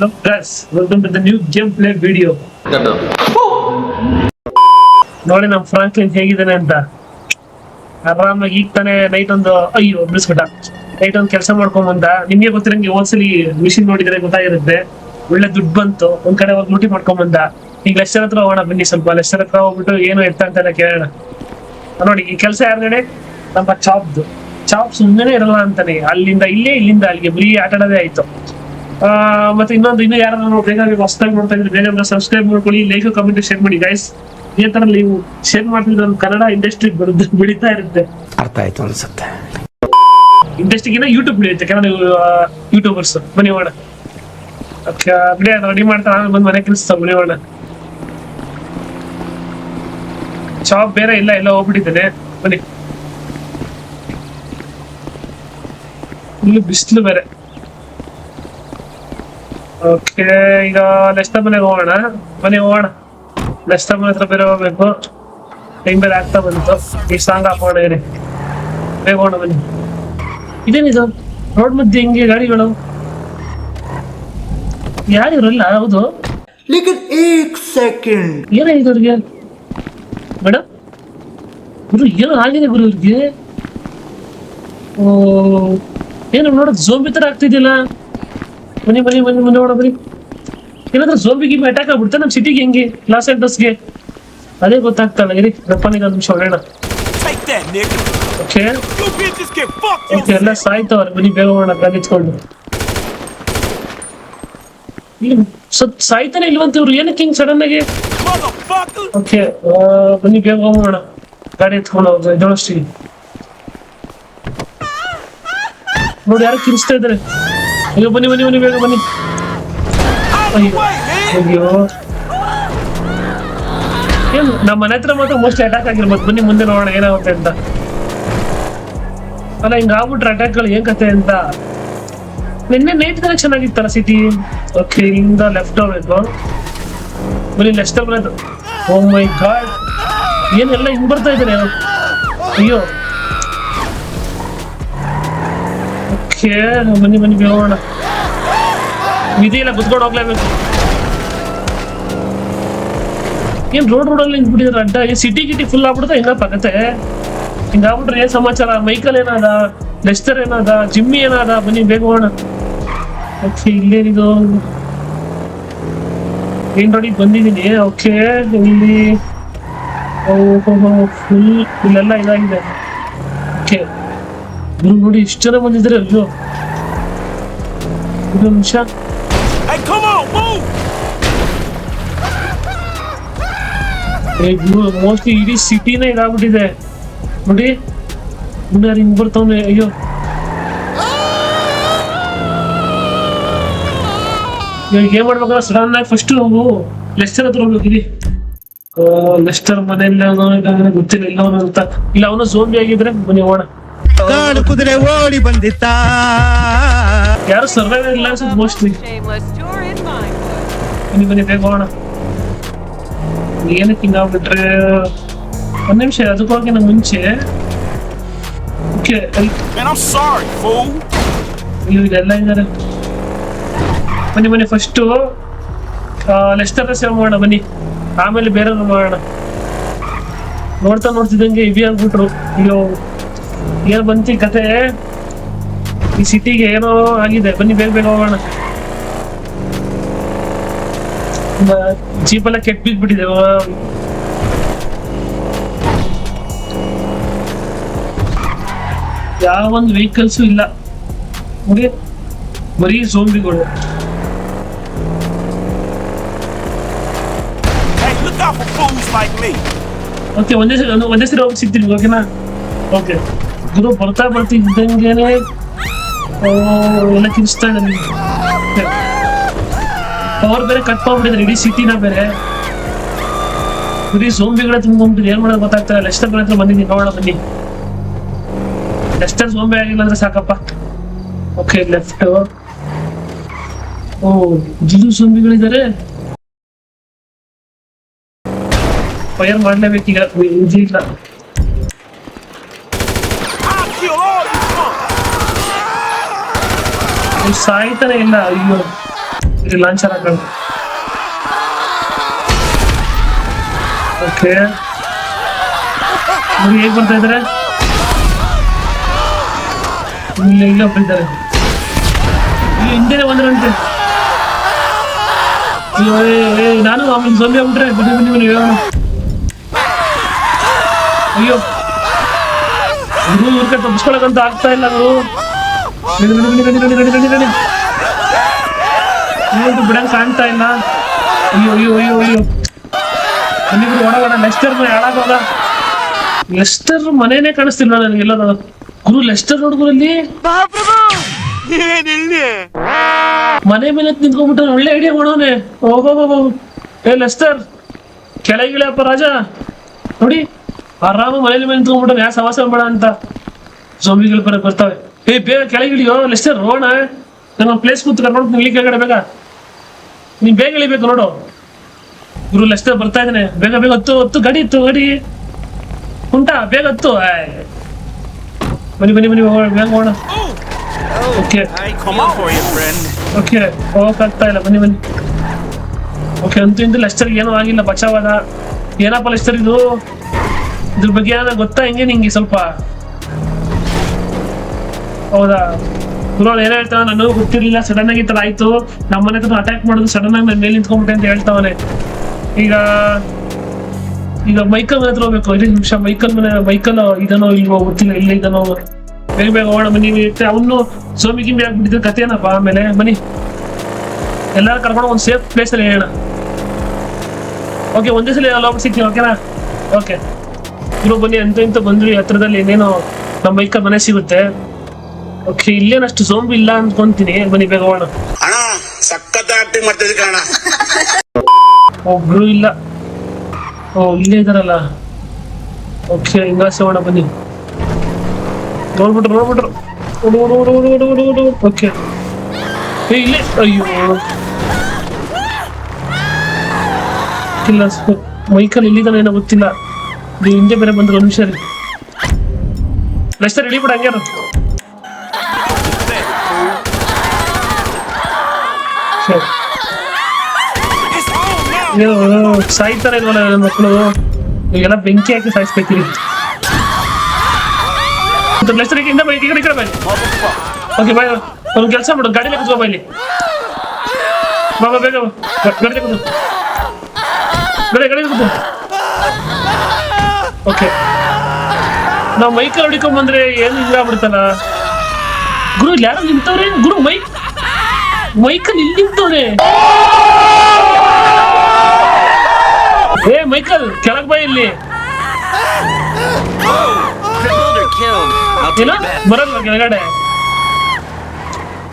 Hello guys, welcome to the new gameplay video. ನೋಡಿ ನಮ್ಮ Franklin ಹೇಗಿದ್ದಾನೆ ಅಂತ. ಆರಾಮಾಗಿ ಈಗ ತಾನೇ ನೈಟ್ ಒಂದು ಬಿಡಿಸ್ಬಿಟ್ಟ. ನೈಟ್ ಒಂದು ಕೆಲಸ ಮಾಡ್ಕೊಂಡ್ ಬಂದ. ನಿಮ್ಗೆ ಗೊತ್ತಿರಂಗೆ ಒಂದ್ಸಲಿ ಮಿಷಿನ್ ನೋಡಿದ್ರೆ ಗೊತ್ತಾಗಿರುತ್ತೆ. ಒಳ್ಳೆ ದುಡ್ಡು ಬಂತು. ಒಂದ್ ಕಡೆ ಹೋಗಿ ಲೂಟಿ ಮಾಡ್ಕೊಂಡ್ ಬಂದ. ಈಗ ಲೆಕ್ಚರ್ ಹತ್ರ ಹೋಗೋಣ ಬನ್ನಿ, ಸ್ವಲ್ಪ ಲೆಕ್ಚರ್ ಹತ್ರ ಹೋಗ್ಬಿಟ್ಟು ಏನು ಎತ್ತ ಅಂತೆಲ್ಲ ಕೇಳೋಣ. ನೋಡಿ ಈ ಕೆಲಸ ಯಾರ್ಗಡೆ ನಮ್ಮ ಚಾಪ್ ಸುಮ್ಮನೆ ಇರಲ್ಲ ಅಂತಾನೆ. ಅಲ್ಲಿಂದ ಇಲ್ಲೇ, ಇಲ್ಲಿಂದ ಅಲ್ಲಿಗೆ ಬರೀ ಆಟ ಆಡೋದೇ ಆಯ್ತು. ಮತ್ತೆ ಇನ್ನೂ ಯಾರು ಬೇಗ ಹೊಸದಾಗಿ ನೋಡ್ತಾ ಇದ್ರೆ ಬೇಗ ಸಬ್ಸ್ಕ್ರೈಬ್ ಮಾಡ್ಕೊಳ್ಳಿ, ಲೈಕ್ ಕಮೆಂಟ್ ಶೇರ್ ಮಾಡಿ ಗೈಸ್. ಇದೇ ತರ ನೀವು ಶೇರ್ ಮಾಡ್ತಿದ್ರೆ ಕನ್ನಡ ಇಂಡಸ್ಟ್ರಿ ಬೆಳೀತಾ ಇರುತ್ತೆ. ಅರ್ಥ ಆಯ್ತು ಅನ್ಸುತ್ತೆ. ಇಂಡಸ್ಟ್ರಿಗಿನ ಯೂಟ್ಯೂಬ್ ಬೆಳೆಯುತ್ತೆ, ಕನ್ನಡ ಯೂಟ್ಯೂಬರ್ಸ್. ಬನ್ನಿ ಹೋಣ ರೆಡಿ ಮಾಡ್ತಾ ಬಂದು ಮನೆ ಕೆಲಸ ಬನ್ನಿ ಹೋಣ. ಚಾಪ್ ಬೇರೆ ಇಲ್ಲ, ಎಲ್ಲ ಹೋಗ್ಬಿಟ್ಟಿದ್ದೇನೆ. ಬನ್ನಿ, ಇಲ್ಲಿ ಬಿಸಿಲು ಬೇರೆ. ಓಕೆ, ಈಗ ನೆಕ್ಸ್ಟ್ ಮನೆಗೆ ಹೋಗೋಣ. ಬನ್ನಿ ಹೋಗೋಣ. ನೆಕ್ಸ್ಟ್ ಮನೆ ಹತ್ರ ಬೇರೆ ಹೋಗ್ಬೇಕು. ಟೈಮ್ ಬೇರೆ ಆಗ್ತಾ ಬಂತು. ಈ ಸಾಂಗ್ ಹಾಕೋಣ, ಇರಿ ಬೇಗ ಹೋಗೋಣ. ಬನ್ನಿ. ಇದೇನಿದು ರೋಡ್ ಮಧ್ಯೆ ಹಿಂಗೆ ಗಾಡಿಗಳು ಯಾರಿರಲ್ಲ? ಹೌದು, ಏನಾಗಿದೆ ಅವ್ರಿಗೆ ಮೇಡಮ್? ಗುರು ಏನೋ ಆಗಿದೆ ಗುರು ಇವ್ರಿಗೆ. ಏನು ನೋಡೋದು ಝೋಂಬಿ ತರ ಆಗ್ತಿದ್ಯಲ್ಲ. ಬನ್ನಿ ಬನ್ನಿ ಬನ್ನಿ ಬನ್ನಿ ನೋಡ ಬನ್ನಿ. ಏನಾದ್ರೂ ಝೋಂಬಿಗೆ ಅಟ್ಯಾಕ್ ಆಗ್ಬಿಡ್ತಾ ನಮ್ಮ ಸಿಟಿಗೆ, ಹೆಂಗೆ ಲಾಸ್ ಏಂಜಲ್ಸ್ಗೆ? ಅದೇ ಗೊತ್ತಾಗ್ತಲ್ಲ. ಇರಿ ರಪ್ಪನಿಗೆ ಒಂದು ನಿಮಿಷ ಹೊಡೋಣ. ಓಕೆ ಓಕೆ, ಎಲ್ಲ ಸಾಯ್ತವ್ರೆ. ಬನ್ನಿ ಬೇಗ ಹೋಗೋಣ ಗಾಡಿ ಎತ್ಕೊಂಡು. ಇಲ್ಲಿ ಸಾಯ್ತಾನೆ ಇಲ್ವಂತ ಇವ್ರು, ಏನಕ್ಕೆ ಹಿಂಗ್ ಸಡನ್ ಆಗಿ? ಓಕೆ, ಬನ್ನಿ ಬೇಗ ಹೋಗೋಣ ಗಾಡಿ ಎತ್ಕೊಂಡು ಹೋಗ ಇದೊಳಷ್ಟಿಗೆ. ನೋಡಿ ಯಾರು ಕಿರಿಸ್ತಾ ಇದಾರೆ. ಅಯ್ಯೋ ಬನ್ನಿ ಬನ್ನಿ ಬನ್ನಿ ಬೇಗ ಬನ್ನಿ. ಅಯ್ಯೋ ಏನು ನಮ್ಮ ಮನೆ ಹತ್ರ ಮಾತ್ರ ಮೋಸ್ಟ್ಲಿ ಅಟ್ಯಾಕ್ ಆಗಿರ್ಬೋದು. ಬನ್ನಿ ಮುಂದೆ ನೋಡೋಣ ಏನಾಗುತ್ತೆ ಅಂತ. ಅಲ್ಲ ಹಿಂಗ ಆಗ್ಬಿಟ್ರೆ ಅಟ್ಯಾಕ್ಗಳು ಏನ್ ಕತೆ ಅಂತ. ನಿನ್ನೆ ನೈಟ್ ತಾನೇ ಚೆನ್ನಾಗಿತ್ತಲ್ಲ ಸಿಟಿ. ಓಕೆ, ಇಲ್ಲಿಂದ ಲೆಫ್ಟ್ ಹೋಗ್ಬೇಕು. ಬನ್ನಿ ಲೆಫ್ಟ್ ಬರೋದು. ಓ ಮೈ ಗಾಡ್, ಏನೆಲ್ಲ ಹಿಂಗ್ ಬರ್ತಾ ಇದ್ದಾರೆ. ಅಯ್ಯೋ ಓಕೆ, ಬನ್ನಿ ಬನ್ನಿ ಬೇಗ ಹೋಗೋಣ. ವಿಧಿ ಇಲ್ಲ, ಕುತ್ಕೊಂಡು ಹೋಗ್ಲೇಬೇಕು. ಏನ್ ರೋಡಲ್ಲಿ ನಿಂತ್ಬಿಟ್ಟಿದ್ರೆ ಅಡ್ಡ. ಈ ಸಿಟಿ ಫುಲ್ ಆಗ್ಬಿಡುತ್ತೆ. ಹಿಂಗಪ್ಪ ಕತೆ. ಹಿಂಗಾಗ್ಬಿಟ್ರೆ ಏನ್ ಸಮಾಚಾರ? ಮೈಕಲ್ ಏನಾದ, ಲೆಸ್ಟರ್ ಏನಾದ, ಜಿಮ್ಮಿ ಏನಾದ? ಬನ್ನಿ ಬೇಗ ಹೋಗೋಣ. ಓಕೆ, ಇಲ್ಲೇನಿದು ಏನ್ ರೋಡಿ ಬಂದಿದ್ದೀನಿ. ಓಕೆ, ಇಲ್ಲಿ ಫುಲ್ ಇಲ್ಲೆಲ್ಲ ಇದಾಗಿದೆ. ಓಕೆ ನೋಡಿ ಇಷ್ಟು ಜನ ಬಂದಿದ್ರೆ. ಅಯ್ಯೋ ಒಂದು ನಿಮಿಷ. ಮೋಸ್ಟ್ಲಿ ಇಡೀ ಸಿಟಿನೇ ಇದಾಗ್ಬಿಟ್ಟಿದೆ ನೋಡಿ. ಮುನ್ನಾರು ಹಿಂಗ್ ಬರ್ತಾವನೆ. ಅಯ್ಯೋ ಇವಾಗ ಏನ್ ಮಾಡ್ಬೇಕಂದ್ರೆ ಸಡನ್ ಆಗಿ ಫಸ್ಟ್ ನಾವು ಲೆಸ್ಟರ್ ಹತ್ರ ಹೋಗ್ಬೇಕಿರಿ. ಲೆಸ್ಟರ್ ಮನೆಯಲ್ಲಿ ಗೊತ್ತಿಲ್ಲ ಇಲ್ಲ ಅವನು ಅಂತ. ಇಲ್ಲ ಅವನು ಝೋಂಬಿ ಆಗಿದ್ರೆ ಬನ್ನಿ ಹೋಗೋಣ. ಕುದುರೆ ಓಡಿ ಬಂದಿತ್ತ. ಯಾರು ಸರ್ವೈವರ್ ಇಲ್ಲ ಅನ್ಸುತ್ತೆ ಮೋಸ್ಟ್ಲಿ. ಬನ್ನಿ ಬನ್ನಿ ಬೇಗ ಹೋಗೋಣ. ಏನಕ್ಕೆ ಹಿಂಗಾಗ್ಬಿಟ್ರೆ ಒಂದ್ ನಿಮಿಷ ಅದಕ್ಕೋಗಿನ ಮುಂಚೆ. ಓಕೆ, ಇದೆಲ್ಲ ಇದ್ದಾರೆ. ಬನ್ನಿ ಬನ್ನಿ ಫಸ್ಟ್ ಲೆಸ್ಟರ್ ಸೇವ್ ಮಾಡೋಣ ಬನ್ನಿ, ಆಮೇಲೆ ಬೇರೆ ಮಾಡೋಣ. ನೋಡ್ತಿದ್ದಂಗೆ ಇವಿ ಆಗ್ಬಿಟ್ರು. ಅಯ್ಯೋ ಏನ್ ಬಂತಿ ಕತೆ? ಈ ಸಿಟಿಗೆ ಏನೋ ಆಗಿದೆ. ಬನ್ನಿ ಬೇಗ ಬೇಗ ಹೋಗೋಣ. ಜೀಪ್ ಎಲ್ಲ ಕೆಟ್ಟ ಬಿದ್ಬಿಟ್ಟಿದೆ. ಯಾವ ಒಂದು ವೆಹಿಕಲ್ಸು ಇಲ್ಲ. ಬರೀ ಝೋಂಬಿಗಳು. ಓಕೆ, ಒಂದೇ ಸರಿ ಹೋಗಿ ಸಿಗ್ತೀನಿ. ಓಕೆನಾ? ಓಕೆ ಗುರು ಬರ್ತಿದ್ದಂಗೆನೆ ಎಲ್ಲ ಕಿರಿಸ್ತಾ ಇದ್ದಾನೆ. ಅವ್ರು ಬೇರೆ ಕಟ್ ಮಾಡ್ಬಿಟ್ಟಿದ್ರೆ ಇಡೀ ಸಿಟಿನ ಬೇರೆ. ಬರೀ ಝೋಂಬಿಗಳ ತುಂಬಿದ್ರೆ ಏನ್ ಮಾಡೋದು ಗೊತ್ತಾಗ್ತಾರೆ. ಲೆಸ್ಟರ್ ಹತ್ರ ಬಂದಿದ್ದೀನಿ, ನೋಡೋಣ ಬನ್ನಿ. ಲೆಸ್ಟರ್ ಝೋಂಬಿ ಆಗಿಲ್ಲ ಅಂದ್ರೆ ಸಾಕಪ್ಪ. Okay left. ಓ ಜಿಲ್ಲು ಝೋಂಬಿಗಳಿದ್ದಾರೆ. ಫೈರ್ ಮಾಡ್ಲೇಬೇಕೀಗ. ಇಲ್ಲ ಸಾಯ್ತಾನೆ ಇಲ್ಲ. ಅಯ್ಯೋ ಇದು ಲಾಂಚರ್ ಹಾಕೊಂಡು. ಓಕೆ ನೋಡಿ ಹೇಗ್ ಬರ್ತಾ ಇದಾರೆ. ಇಲ್ಲ ಒಬ್ಬರಿದ್ದಾರೆ, ಇಲ್ಲಿ ಹಿಂದೆನೆ ಬಂದ್ರಂತೆ. ನಾನು ಆಮೇಲೆ ಜೊಂಬಿ ಆಗ್ಬಿಟ್ರೆ ಬನ್ನಿ ಹೇಳೋಣ. ಅಯ್ಯೋ ಇವ್ರ ತಪ್ಪಿಸ್ಕೊಳಕಂತ ಆಗ್ತಾ ಇಲ್ಲ ಅವರು. ಬಿಡಂಗ್ ಕಾಣ್ತಾ ಇಲ್ಲ. ಅಯ್ಯೋ ಅಲ್ಲಿಬ್ರು ಓಡೋಣ. ಲೆಸ್ಟರ್ ಹಾಳಾಗೋದ. ಲೆಸ್ಟರ್ ಮನೇನೆ ಕಾಣಿಸ್ತಿಲ್ಲ ನನಗೆಲ್ಲ. ಗುರು ಲೆಸ್ಟರ್ ನೋಡ್ಗುರಲ್ಲಿ ಮನೆ ಮೇಲೆ ನಿಂತ್ಕೊಂಡ್ಬಿಟ್ಟ. ಒಳ್ಳೆ ಐಡಿಯಾ ಮಾಡೋನೆ. ಓಹೋ ಲೆಸ್ಟರ್ ಕೆಳಗಿಳಿಯಪ್ಪ ರಾಜ. ನೋಡಿ ಆರಾಮ ಮನೇಲಿ ಮೇಲೆ ನಿಂತ್ಕೊಂಡ್ಬಿಟ್ಟ. ಯಾ ಸವಾಸ ಬೇಡ ಅಂತ ಜೊಂಬಿಗಳು ಬರ್ತಾವೆ. ಬೇಗ ಕೆಳಗಿಳಿಯೋ ಲೆಸ್ಟರ್. ಹೋಗೋಣ, ನನ್ನ ಪ್ಲೇಸ್ ಕೂತ್ ಕರ್ಕೊಂಡು ಇಳಿ ಕೆಳಗಡೆ. ಬೇಗ ನೀನ್ ಬೇಗ ಇಳಿಬೇಕು ನೋಡು. ಗುರು ಲೆಸ್ಟರ್ ಬರ್ತಾ ಇದ್ದಾನೆ. ಬೇಗ ಹತ್ತು ಗಾಡಿ ಉಂಟಾ? ಬೇಗ ಹತ್ತು. ಬನ್ನಿ ಬೇಗ ಹೋಗೋಣ. ಓಕೆ ಹೋಗಕ್ಕಾಗ್ತಾ ಇಲ್ಲ. ಬನ್ನಿ ಓಕೆ ಅಂತೂ ಲೆಸ್ಟರ್ಗೆ ಏನೂ ಆಗಿಲ್ಲ, ಬಚಾವಾದ. ಏನಪ್ಪ ಲೆಸ್ಟರ್ ಇದ್ರ ಬಗ್ಗೆ ಏನಾದ್ರು ಗೊತ್ತಾ ಹೆಂಗೆ ನಿಂಗೆ ಸ್ವಲ್ಪ? ಹೌದಾ ಗುರು ಏನೋ ಹೇಳ್ತಾವ, ನನಗೂ ಗೊತ್ತಿರ್ಲಿಲ್ಲ. ಸಡನ್ ಆಗಿ ಈ ತರ ಆಯ್ತು. ನಮ್ಮನೆ ಹತ್ರ ಅಟ್ಯಾಕ್ ಮಾಡೋದು ಸಡನ್ ಆಗಿ ನನ್ನ ಮೇಲೆ ನಿಂತ್ಕೊಂಡ್ಬಿಟ್ಟೆ ಅಂತ ಹೇಳ್ತಾವನೆ. ಈಗ ಮೈಕಲ್ ಮನೆ ಹತ್ರ ಹೋಗ್ಬೇಕು. 5 ನಿಮಿಷ. ಮೈಕಲ್ ಇದನೋ ಇಲ್ವೋ ಗೊತ್ತಿಲ್ಲ. ಇಲ್ಲ ಇದನೋ. ಬೇಗ ಹೋಗೋಣ ಬನ್ನಿ. ಅವನು ಸೋಮಿ ಗಿಂಬಿ ಆಗ್ಬಿಟ್ಟಿದ್ರೆ ಕತೆ ಏನಪ್ಪ ಆಮೇಲೆ. ಬನ್ನಿ ಎಲ್ಲಾರು ಕರ್ಕೊಂಡು ಒಂದು ಸೇಫ್ ಪ್ಲೇಸ್ ಅಲ್ಲಿ ಹೇಳೋಣ. ಓಕೆ ಒಂದೇ ಸಲ ಎಲ್ಲ ಹೋಗಿ ಸಿಗ್ತೀವಿ. ಓಕೆನಾ? ಓಕೆ ಗುರು ಬನ್ನಿ. ಇಂತ ಬಂದ್ರಿ. ಹತ್ರದಲ್ಲಿ ಏನೇನೋ ನಮ್ಮ ಮೈಕಲ್ ಮನೆ ಸಿಗುತ್ತೆ. ಓಕೆ ಇಲ್ಲೇನಷ್ಟು ಸೋಂಬು ಇಲ್ಲ ಅನ್ಕೊಂತೀನಿ. ಬನ್ನಿ ಬೇಗ ಹೋಗೋಣ. ಒಬ್ರು ಇಲ್ಲ. ಇಲ್ಲೇ ಇದಾರಲ್ಲ. ಓಕೆ ಹಿಂಗಾಸೆ ಹೋಗೋಣ ಬನ್ನಿ. ನೋಡ್ಬಿಟ್ರು. ಓಕೆ ಇಲ್ಲೇ. ಅಯ್ಯೋ ಇಲ್ಲ, ಮೈಕಲ್ ಇಲ್ಲಿದ್ದಾನೆ ಏನೋ ಗೊತ್ತಿಲ್ಲ. ನೀವು ಹಿಂದೆ ಬೇರೆ ಬಂದ್ರು. ಒಂದು ನಿಮಿಷ ರೀ ಲೆಸ್ಟರ್ ಇಳಿಬಿಡ. ಹಂಗ್ಯಾರ ಸಾಯ್ತಾರ ಇಲ್ವಲ್ಲ ಮಕ್ಕಳು. ಈಗೆಲ್ಲ ಬೆಂಕಿ ಹಾಕಿ ಸಾಯಿಸ್ಬೇಕಿರಿ. ಲೆಸ್ಟರ್ ಈ ಕಡೆ ಬೈ. Okay bye. ಒಂದು ಕೆಲಸ ಮಾಡು, ಗಾಡಿಲೇ ಕೂತ್ಕೋ ಬೈಲಿ. ಬಾಬಾ ಬೇಗ ಗಾಡಿ ಕೂತು. ಗಾಡಿ ಕೂತು. ಓಕೆ ನಾವು ಮೈಕಲ್ ಹೊಡಿಕೊಂಡ್ ಬಂದ್ರೆ ಏನು ಹಿಂಗಾಗ್ಬಿಡ್ತಲ್ಲ. ಗುರು ಇಲ್ಲಿ ಯಾರು ನಿಂತವ್ರೆ? ಗುರು ಮೈಕಲ್ ಇಲ್ಲಿ ನಿಂತವ್ರೆ. ಮೈಕಲ್ ಕೆಳಗ್ ಬೈ. ಇಲ್ಲಿ ಏನೋ ಬರಲ್ವ ಕೆಳಗಡೆ?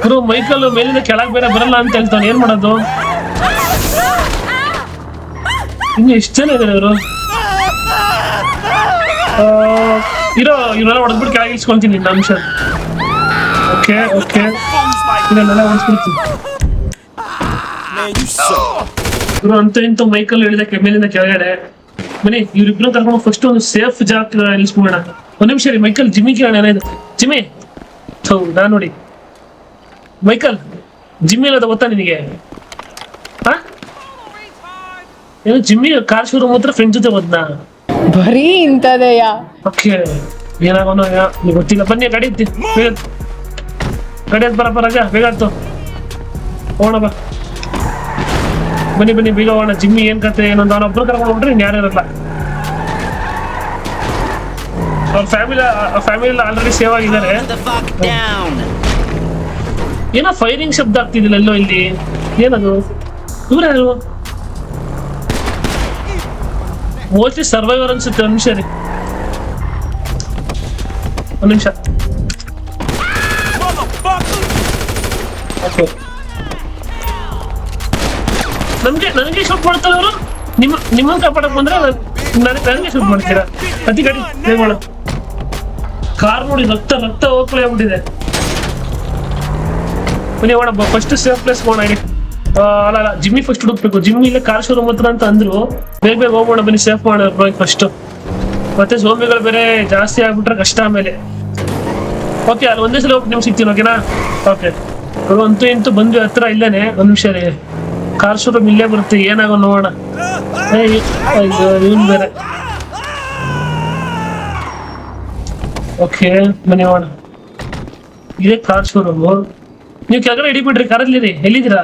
ಗುರು ಮೈಕಲ್ ಮೇಲಿಂದ ಕೆಳಗ್ ಬೇರೆ ಬರಲ್ಲ ಅಂತ ಹೇಳ್ತಾನೆ. ಏನ್ ಮಾಡೋದು? ಇನ್ನು ಎಷ್ಟು ಜನ ಇದಾರೆ ಇವರು? ಇವರೆಲ್ಲ ಹೊಡೆದ್ಬಿಟ್ಟು ಕೆಳಗೆ ಇಸ್ಕೊಂತೀನಿ ನಿನ್ನ ಅಂಶ. ಓಕೆ ಇದನ್ನೆಲ್ಲ ಹೊಡೆಸ್ಬಿಡ್ತೀನಿ. ಇವರು ಇಂತೂ ಮೈಕಲ್ ಹೇಳಿದ ಮೇಲಿಂದ ಕೆಳಗಡೆ. ಬನ್ನಿ ಇವ್ರಿಬ್ರು ಕರ್ಕೊಂಡು ಫಸ್ಟ್ ಒಂದು ಸೇಫ್ ಜಾಗ ನಿಲ್ಸ್ಕೊಳ್ಳೋಣ. ಒಂದ್ ನಿಮಿಷ ರೀ ಮೈಕಲ್. ಜಿಮ್ಮಿ ಕೇಳೋಣ ಏನಾಯ್ತು. ಜಿಮ್ಮಿ ನಾ ನೋಡಿ ಮೈಕಲ್ ಜಿಮ್ಮಿ ಅನ್ನೋದು ಗೊತ್ತಾ ನಿನಗೆ? ಏನು ಜಿಮ್ಮಿ ಕಾರ್ ಶೋರೂಮ್ ಹತ್ರ ಫ್ರೆಂಡ್ ಜೊತೆ ಹೋದ್ನಾ? ಬರೀ ಇಂತದೆಯಾ? ಓಕೆ ಏನಾಗೋಣ ನೀವು ಗೊತ್ತಿಲ್ಲ. ಬನ್ನಿ ಗಾಡಿ ಬೇಗ. ಗಾಡಿ ಅಂತ ಬರಪ್ಪ ರಾಜ. ಬೇಗ ಆಯ್ತು ಹೋಗೋಣ ಬಾ. ಬನ್ನಿ ಬೇಗ ಹೋಗೋಣ. ಜಿಮ್ಮಿ ಏನ್ ಕತೆ ಏನೊಂದು ಅವನೊಬ್ರು ಕರ್ಕೊಂಡು ಹೋಗ್ಬಿಟ್ರೆ ಇನ್ಯಾರು ಇರಲ್ಲ. ಅವ್ರ ಫ್ಯಾಮಿಲಿ ಆಲ್ರೆಡಿ ಸೇವ್ ಆಗಿದ್ದಾರೆ. ಏನೋ ಫೈರಿಂಗ್ ಶಬ್ದ ಆಗ್ತಿದಿಲ್ಲ ಎಲ್ಲೋ ಇಲ್ಲಿ. ಏನದು? ಇವ್ರ್ಯಾರು? ಮೋಸ್ಟ್ಲಿ ಸರ್ವೈವರ್ ಅನ್ಸುತ್ತೆ. ಒಂದ್ ನಿಮಿಷ. ಓಕೆ ನನಗೆ ಶೂಟ್ ಮಾಡ್ತಾರೆ ಅವರು. ನಿಮ್ಮನ್ನ ಕಾಪಾಡಕ್ ಬಂದ್ರೆ ನನಗೆ ಶೂಟ್ ಮಾಡ್ತೀರಾ? ಅತಿ ಗಾಡಿ ಬೇಗ. ಕಾರ್ ನೋಡಿ ರಕ್ತ ಹೋಗ್ಕೊಳ್ಳಿ ಆಗ್ಬಿಟ್ಟಿದೆ. ಬನ್ನಿ ಹೋಣ. ಫಸ್ಟ್ ಸೇಫ್ ಪ್ಲೇಸ್ ಹೋಗೋಣ. ಅಲ್ಲ ಜಿಮ್ಮಿ ಫಸ್ಟ್ ಹುಡುಕ್ಬೇಕು. ಜಿಮ್ಮಿ ಇಲ್ಲೇ ಕಾರ್ ಶೋರೂಮ್ ಹತ್ರ ಅಂತ ಅಂದ್ರು. ಬೇಗ ಹೋಗೋಣ ಬನ್ನಿ. ಸೇಫ್ ಮಾಡೋಣ ಫಸ್ಟ್. ಮತ್ತೆ ಸೋಂಬಿಗಳು ಬೇರೆ ಜಾಸ್ತಿ ಆಗ್ಬಿಟ್ರೆ ಕಷ್ಟ ಆಮೇಲೆ. ಓಕೆ ಅಲ್ಲಿ ಒಂದೇ ಸಲ ಹೋಗಿ ನಿಮ್ಗೆ ಸಿಗ್ತೀನಿ. ಓಕೆನಾ? ಓಕೆ ಅವರು ಅಂತೂ ಇಂತೂ ಬಂದ್ವಿ ಹತ್ರ ಇಲ್ಲೇನೆ. ಒಂದ್ ನಿಮಿಷ ರೀ, ಕಾರ್ ಶೋರೂಮ್ ಇಲ್ಲೇ ಬರುತ್ತೆ, ಏನಾಗೋ ನೋಡೋಣ. ಇವನ್ ಬೇರೆ. ಓಕೆ ಬನ್ನಿ ಹೋಗೋಣ. ಇದೇ ಕಾರ್ ಶೋರೂಮು. ನೀವು ಕೆಳಗಡೆ ಹಿಡಿ ಬಿಡ್ರಿ, ಕಾರಲ್ಲಿ ರೀ. ಎಲ್ಲಿದ್ದೀರಾ?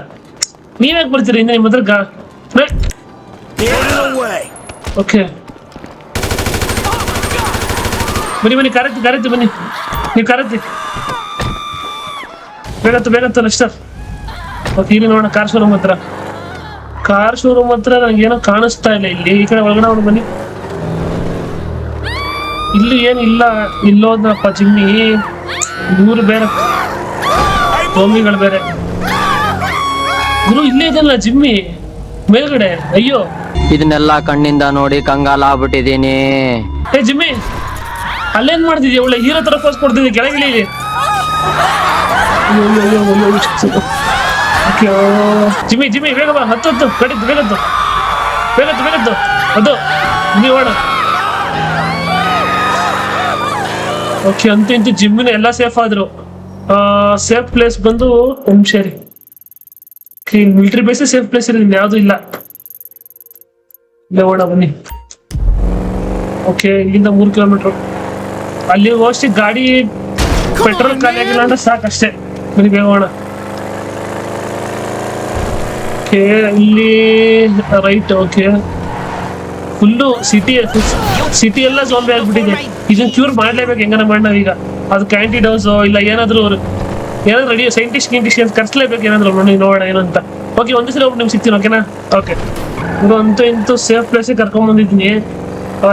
ನೀವ್ಯಾಕೆ ಬರ್ತೀರಿ ಇನ್ನು ನಿಮ್ಮ ಹತ್ರ ಓಕೆ ಬನ್ನಿ ಕಾರತ್ತಿ ಬನ್ನಿ. ನೀವು ಕಾರತ್ತಿ ಬೇಗತ್ತು ನೆಕ್ಸ್ಟ್. ಓಕೆ ಇಲ್ಲಿ ನೋಡೋಣ ಕಾರ್ ಶೋರೂಮ್ ಹತ್ರ ನನಗೆ ಏನೋ ಕಾಣಿಸ್ತಾ ಇಲ್ಲ. ಇಲ್ಲಿ ಈ ಕಡೆ ಒಳಗಡೆ ಅವ್ರು ಬನ್ನಿ. ಇಲ್ಲಿ ಏನಿಲ್ಲ. ಇಲ್ಲೋದ್ನಪ್ಪ ಜಿಮ್ಮಿ. ಇವ್ರು ಬೇರೆ ಟೋಮಿಗಳು ಬೇರೆ. ಗುರು ಇಲ್ಲೇ ಇದಲ್ಲ ಜಿಮ್ಮಿ ಮೇಲ್ಗಡೆ. ಅಯ್ಯೋ ಇದನ್ನೆಲ್ಲ ಕಣ್ಣಿಂದ ನೋಡಿ ಕಂಗಾಲ ಆಗ್ಬಿಟ್ಟಿದೀನಿ. ಏ ಜಿಮ್ಮಿ, ಅಲ್ಲೇನ್ ಮಾಡ್ತಿದ್ಯಾ? ಒಳ್ಳೆ ಹೀರೋ ತರ ಪೋಸ್ ಕೊಡ್ತಿದ್ದೆ. ಕೆಳಗಿಳಿ. ಜಿಮ್ಮಿ ಬೇಗ ಬಾ. ಹತ್ತು ಬೇಗತ್ತು ಅದು ನೀವು ಓಡ. ಓಕೆ ಅಂತೂ ಇಂತೂ ಜಿಮ್ಮಿನ ಎಲ್ಲ ಸೇಫ್ ಆದ್ರು. ಸೇಫ್ ಪ್ಲೇಸ್ ಬಂದು ಶೇರಿ ಮಿಲಿಟರಿ ಬೇಸ್ ಸೇಫ್ ಪ್ಲೇಸ್ ಇರೋದು ಯಾವ್ದು ಇಲ್ಲ. ಓಡ ಬನ್ನಿ. ಓಕೆ ಇಲ್ಲಿಂದ 3 ಕಿಲೋಮೀಟರ್. ಅಲ್ಲಿ ಹೋಗಿ ಗಾಡಿ ಪೆಟ್ರೋಲ್ ಖಾಲಿ ಆಗಿಲ್ಲ ಅಂದ್ರೆ ಸಾಕಷ್ಟೇ. ಬನ್ನಿ ಬೇಗ ಹೋಗೋಣ. ಓಕೆ ಇಲ್ಲಿ ರೈಟ್. ಓಕೆ ಫುಲ್ಲು ಸಿಟಿ ಎಲ್ಲ ಝೋಂಬಿ ಆಗ್ಬಿಟ್ಟಿದೆ. ಇದನ್ನ ಕ್ಯೂರ್ ಮಾಡ್ಲೇಬೇಕು. ಹೆಂಗನ ಮಾಡೋಣ ಈಗ. ಅದಕ್ಕೆ ಆಂಟಿಡೋಸ್ ಇಲ್ಲ ಏನಾದ್ರು ರೆಡಿ ಸೈಂಟಿಸ್ಟ್ ಅಂತ ಕರ್ಸ್ಲೇಬೇಕು. ಏನಾದ್ರು ನೋಡೋಣ ಏನು ಅಂತ. ಓಕೆ ಒಂದ್ ದಿವಸ ನಿಮ್ಗೆ ಸಿಗ್ತೀನಿ. ಓಕೆನಾ? ಓಕೆ ಇದು ಅಂತೂ ಇಂತೂ ಸೇಫ್ ಪ್ಲೇಸಿಗೆ ಕರ್ಕೊಂಡ್ ಬಂದಿದ್ದೀನಿ.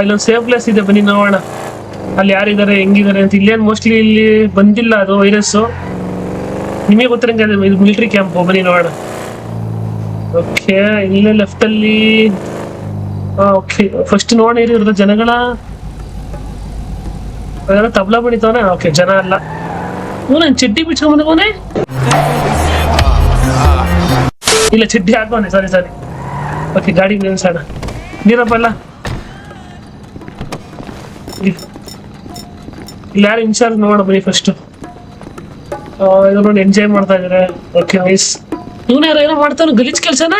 ಇಲ್ಲೊಂದು ಸೇಫ್ ಪ್ಲೇಸ್ ಇದೆ, ಬನ್ನಿ ನೋಡೋಣ ಅಲ್ಲಿ ಯಾರಿದ್ದಾರೆ ಹೆಂಗಿದ್ದಾರೆ ಅಂತ. ಇಲ್ಲೇನು ಮೋಸ್ಟ್ಲಿ ಇಲ್ಲಿ ಬಂದಿಲ್ಲ ಅದು ವೈರಸ್. ನಿಮಗೆ ಗೊತ್ತಿರಂಗೆ ಇದು ಮಿಲಿಟರಿ ಕ್ಯಾಂಪ್. ಬನ್ನಿ ನೋಡೋಣ. ಓಕೆ ಇಲ್ಲೇ ಲೆಫ್ಟ್ ಅಲ್ಲಿ. ಓಕೆ ಫಸ್ಟ್ ನೋಡಿ ಇರೋದು ಜನಗಳ ತಬ್ಲಾ ಬಣಿತವನೆ. ಓಕೆ ಜನ ಅಲ್ಲ. ನಾನು ಚಡ್ಡಿ ಬಿಚ್ಕೊಂಡ್ಬಂದವನೇ. ಇಲ್ಲ ಚಡ್ಡಿ ಹಾಕೋನೆ. ಸಾರಿ. ಓಕೆ ಗಾಡಿ ನಿಲ್ಸೋಣ. ನೀರಪ್ಪ ಅಲ್ಲ ಇಲ್ಲಿ ಯಾರು ಇನ್ಚಾರ್ಜ್ ನೋಡೋಣ ಬನ್ನಿ ಫಸ್ಟ್. ನೋಡಿ ಎಂಜಾಯ್ ಮಾಡ್ತಾ ಇದಾರೆ. Okay nice. ಇವನು ಯಾರು ಏನೋ ಮಾಡ್ತಾನ ಗಲೀಜ್ ಕೆಲ್ಸನ.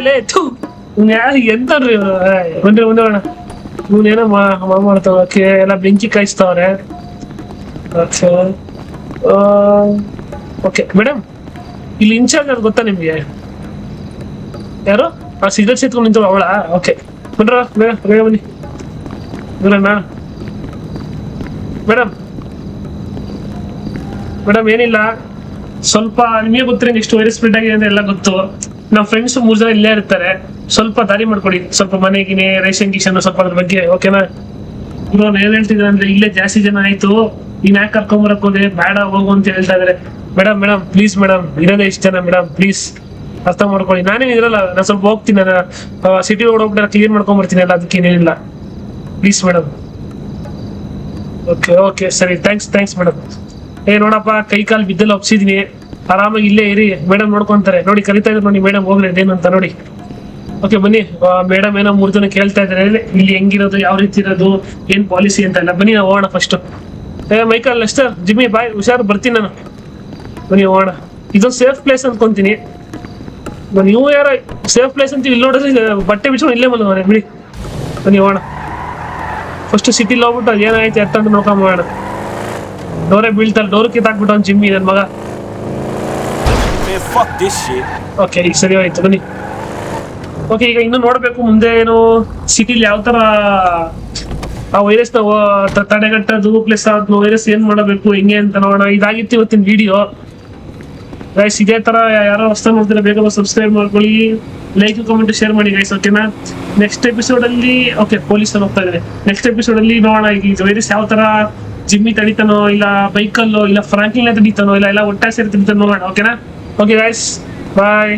ಲೇ ಥೂ ಇವ್ನು ಯಾರು ಎಂತವ್ರಿ ಇವ್ರು. ಬನ್ರಿ ಮುಂದೆ ಹೋಗೋಣ. ಇವನೇನೋ ಮಾಡ್ತಾವ. ಓಕೆ ಎಲ್ಲ ಬೆಂಕಿ ಕಾಯಿಸ್ತಾವ್ರೆ. ಓಕೆ ಮೇಡಮ್ ಇಲ್ಲಿ ಇನ್ಚಾರ್ಜ್ ಅದು ಗೊತ್ತಾ ನಿಮ್ಗೆ? ಯಾರು ಆ ಸಿಗರೇಟ್ ಸೇತ್ಕೊಂಡು ನಿಂತ ಅವಳ? ಓಕೆ ಬನ್ರ ಬೇಗ ಬನ್ನಿ. ಮೇಡಮ್ ಏನಿಲ್ಲ, ಸ್ವಲ್ಪ ನಿಮಗೆ ಗೊತ್ತಿರಂಗೆ ಎಷ್ಟು ವೈರಸ್ ಸ್ಪ್ರೆಡ್ ಆಗಿದೆ ಅಂತ ಎಲ್ಲ ಗೊತ್ತು. ನಮ್ಮ ಫ್ರೆಂಡ್ಸ್ 3 ಜನ ಇಲ್ಲೇ ಇರ್ತಾರೆ. ಸ್ವಲ್ಪ ದಾರಿ ಮಾಡ್ಕೊಡಿ. ಸ್ವಲ್ಪ ಮನೆಗಿನೇ ರೇಷನ್ ಗಿಷನ್ ಸ್ವಲ್ಪ ಅದ್ರ ಬಗ್ಗೆ. ಓಕೆನಾ? ಇವ್ರು ಏನ್ ಹೇಳ್ತಿದ್ದಾರೆ ಅಂದ್ರೆ ಇಲ್ಲೇ ಜಾಸ್ತಿ ಜನ ಆಯ್ತು, ಇನ್ ಯಾಕೆ ಕರ್ಕೊಂಬರಕ್ ಹೋದೆ, ಬೇಡ ಹೋಗು ಅಂತ ಹೇಳ್ತಾ ಇದಾರೆ. ಮೇಡಮ್ ಪ್ಲೀಸ್ ಮೇಡಮ್, ಇರೋದೇ ಇಷ್ಟ ಜನ ಮೇಡಮ್, ಪ್ಲೀಸ್ ಅರ್ಥ ಮಾಡ್ಕೊಳ್ಳಿ. ನಾನೇನು ಇರಲ್ಲ, ನಾನು ಸ್ವಲ್ಪ ಹೋಗ್ತೀನಿ. ನಾನು ಸಿಟಿ ಹೋಗ್ಬಿಟ್ಟು ಕ್ಲಿಯರ್ ಮಾಡ್ಕೊಂಡ್ಬರ್ತೀನಿ ಎಲ್ಲ. ಅದಕ್ಕೆ ಏನೇನಿಲ್ಲ, ಪ್ಲೀಸ್ ಮೇಡಮ್. ಓಕೆ ಸರಿ, ಥ್ಯಾಂಕ್ಸ್ ಮೇಡಮ್. ನೋಡಪ್ಪ ಕೈ ಕಾಲು ಬಿದ್ದೆಲ್ಲ ಒಪ್ಸಿದೀನಿ, ಆರಾಮಾಗಿ ಇಲ್ಲೇ ಇರಿ. ಮೇಡಮ್ ನೋಡ್ಕೊಂತಾರೆ. ನೋಡಿ ಕರಿತಾ ಇದ್ರು ನೋಡಿ ಮೇಡಮ್, ಹೋಗ್ರಿ ಅದೇನು ಅಂತ ನೋಡಿ. ಓಕೆ ಬನ್ನಿ. ಮೇಡಮ್ ಏನೋ 3 ಜನ ಕೇಳ್ತಾ ಇದಾರೆ ಇಲ್ಲಿ ಹೆಂಗಿರೋದು, ಯಾವ ರೀತಿ ಇರೋದು, ಏನ್ ಪಾಲಿಸಿ ಅಂತ ಎಲ್ಲ. ಬನ್ನಿ ನಾವು ಹೋಗೋಣ ಫಸ್ಟ್. ಮೈಕಲ್ ಲೆಸ್ಟರ್ ಜಿಮ್ಮಿ ಬಾಯ್, ಹುಷಾರು ಬರ್ತೀನಿ ನಾನು. ಬನ್ನಿ ಹೋಗೋಣ. ಇದೊಂದು ಸೇಫ್ ಪ್ಲೇಸ್ ಅನ್ಕೊಂತೀನಿ. ನೀವು ಯಾರ ಸೇಫ್ ಪ್ಲೇಸ್ ಅಂತ ಇಲ್ಲಿ ನೋಡಿದ್ರೆ ಬಟ್ಟೆ ಬಿಚ್ಕೊಂಡು ಇಲ್ಲೇ ಬಂದ ಬಿಡಿ. ಬನ್ನಿ ಹೋಗೋಣ. ಫಸ್ಟ್ ಸಿಟಿಲಿ ಹೋಗ್ಬಿಟ್ಟು ಅದು ಏನಾಯ್ತು ಎತ್ತ ಅಂತ ನೋಡ್ಕೊಂಬೋಣ. ಡೋರೇ ಬೀಳ್ತಲ್ಲ, ಡೋರ್ ಕಿತ್ತಾಕ್ಬಿಟ್ಟು ಅವ್ನು ಜಿಮ್ಮಿ ನನ್ನ ಮಗ. ಓಕೆ ಈಗ ಸರಿ ಆಯ್ತು ಬನ್ನಿ. ಓಕೆ ಈಗ ಇನ್ನು ನೋಡ್ಬೇಕು ಮುಂದೆ ಏನು ಸಿಟಿಲಿ ಯಾವ ತರ ಆ ವೈರಸ್ ತಡೆಗಟ್ಟೋದು ಪ್ಲಸ್ ಅದು ವೈರಸ್ ಏನ್ ಮಾಡಬೇಕು ಹೆಂಗೆ ಅಂತ ನೋಡೋಣ. ಇದಾಗಿತ್ತು ಇವತ್ತಿನ ವಿಡಿಯೋ ಗೈಸ್. ಇದೇ ತರ ಯಾರೋ ಹೊಸ ನೋಡ್ತಾರೆ ಬೇಗ ಸಬ್ಸ್ಕ್ರೈಬ್ ಮಾಡ್ಕೊಳ್ಳಿ, ಲೈಕ್ ಕಮೆಂಟ್ ಶೇರ್ ಮಾಡಿ ಗೈಸ್. ಓಕೆನಾ? ನೆಕ್ಸ್ಟ್ ಎಪಿಸೋಡ್ ಅಲ್ಲಿ ಓಕೆ ಪೊಲೀಸ್ ಹೋಗ್ತಾ ಇದ್ದಾರೆ. ನೆಕ್ಸ್ಟ್ ಎಪಿಸೋಡ್ ಅಲ್ಲಿ ನೋಡೋಣ ಈಗ ವೈರಸ್ ಯಾವ ತರ ಜಿಮ್ಮಿ ತಡಿತಾನೋ, ಇಲ್ಲ ಬೈಕಲ್ಲೋ, ಇಲ್ಲ ಫ್ರಾಂಕ್ಲಿನ್ ತಡಿತಾನೋ, ಇಲ್ಲ ಒಟ್ಟಾಗಿ ಸೇರಿ ತಡಿತಾನೋ ನೋಡೋಣ. ಓಕೆನಾ? ಓಕೆ ಗೈಸ್ ಬಾಯ್.